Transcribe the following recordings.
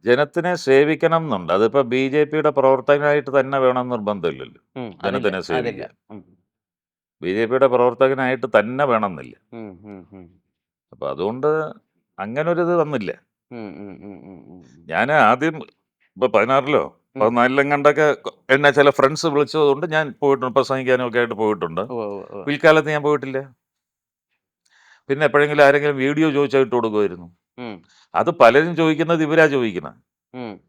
ജനത്തിനെ സേവിക്കണം എന്നുണ്ട്. അതിപ്പോ ബിജെപിയുടെ പ്രവർത്തകനായിട്ട് തന്നെ വേണമെന്ന് നിർബന്ധമില്ലല്ലോ അതില്ല ജനത്തിനെ അതില്ല സേവിക്കാൻ. ബിജെപിയുടെ പ്രവർത്തകനായിട്ട് തന്നെ വേണമെന്നില്ല. അപ്പൊ അതുകൊണ്ട് അങ്ങനൊരിത് വന്നില്ല. ഞാൻ ആദ്യം ഇപ്പൊ 16-ലോ 14-ലെങ്ങാണ്ടൊക്കെ എന്നെ ചില ഫ്രണ്ട്സ് വിളിച്ചതുകൊണ്ട് ഞാൻ പോയിട്ടുണ്ട്. പ്രസംഗിക്കാനും ഒക്കെ ആയിട്ട് പോയിട്ടുണ്ട്. പിൽക്കാലത്ത് ഞാൻ പോയിട്ടില്ല. പിന്നെ എപ്പോഴെങ്കിലും ആരെങ്കിലും വീഡിയോ ചോദിച്ചാൽ ഇട്ട് കൊടുക്കുമായിരുന്നു. അത് പലരും ചോദിക്കുന്നത് ഇവരാ ചോദിക്കുന്നത്,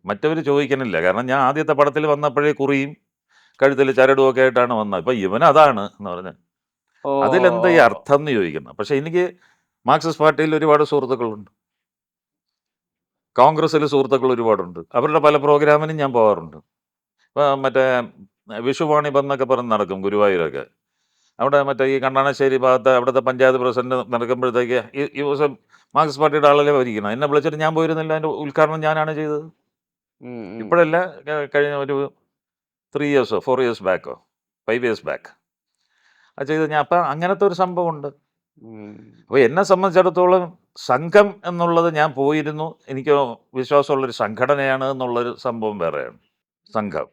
മറ്റവർ ചോദിക്കണില്ല. കാരണം ഞാൻ ആദ്യത്തെ പടത്തിൽ വന്നപ്പോഴേ കുറിയും കഴുത്തിൽ ചരടും ഒക്കെ ആയിട്ടാണ് വന്നത്. ഇപ്പൊ ഇവൻ അതാണ് എന്ന് പറഞ്ഞ് അതിലെന്താ ഈ അർത്ഥം എന്ന് ചോദിക്കുന്നത്. പക്ഷെ എനിക്ക് മാർക്സിസ്റ്റ് പാർട്ടിയിൽ ഒരുപാട് സുഹൃത്തുക്കളുണ്ട്, കോൺഗ്രസ്സിൽ സുഹൃത്തുക്കൾ ഒരുപാടുണ്ട്. അവരുടെ പല പ്രോഗ്രാമിനും ഞാൻ പോകാറുണ്ട്. ഇപ്പൊ മറ്റേ വിഷുവാണി ബന്നൊക്കെ പറഞ്ഞ് നടക്കും ഗുരുവായൂരൊക്കെ. അവിടെ മറ്റേ ഈ കണ്ണാണശ്ശേരി ഭാഗത്ത് അവിടുത്തെ പഞ്ചായത്ത് പ്രസിഡന്റ് നടക്കുമ്പോഴത്തേക്ക് ഈ ദിവസം മാർക്സിസ്റ്റ് പാർട്ടിയുടെ ആളല്ലേ ഭരിക്കണം. എന്നെ വിളിച്ചിട്ട് ഞാൻ പോയിരുന്നില്ല. അതിന്റെ ഉദ്ഘാടനം ഞാനാണ് ചെയ്തത്. ഇപ്പോഴല്ല, കഴിഞ്ഞ ഒരു 3 ഇയേഴ്സോ 4 ഇയേഴ്സ് ബാക്കോ 5 ഇയേഴ്സ് ബാക്ക് അത് ചെയ്ത് ഞാൻ. അപ്പം അങ്ങനത്തെ ഒരു സംഭവമുണ്ട്. അപ്പോൾ എന്നെ സംബന്ധിച്ചിടത്തോളം സംഘം എന്നുള്ളത് ഞാൻ പോയിരുന്നു, എനിക്ക് വിശ്വാസമുള്ളൊരു സംഘടനയാണ് എന്നുള്ളൊരു സംഭവം വേറെയാണ്. സംഘം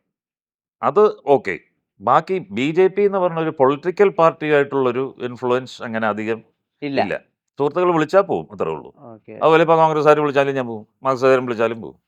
അത് ഓക്കെ. ബാക്കി ബി.ജെ.പി. എന്ന് പറഞ്ഞ ഒരു പൊളിറ്റിക്കൽ പാർട്ടി ആയിട്ടുള്ളൊരു ഇൻഫ്ലുവൻസ് അങ്ങനെ അധികം ഇല്ല. സുഹൃത്തുക്കൾ വിളിച്ചാൽ പോവും, അത്രേ ഉള്ളൂ. അതുപോലെ ഇപ്പോൾ കോൺഗ്രസ്സുകാർ വിളിച്ചാലും ഞാൻ പോവും, മാർക്സിസ്റ്റുകാരും വിളിച്ചാലും പോവും.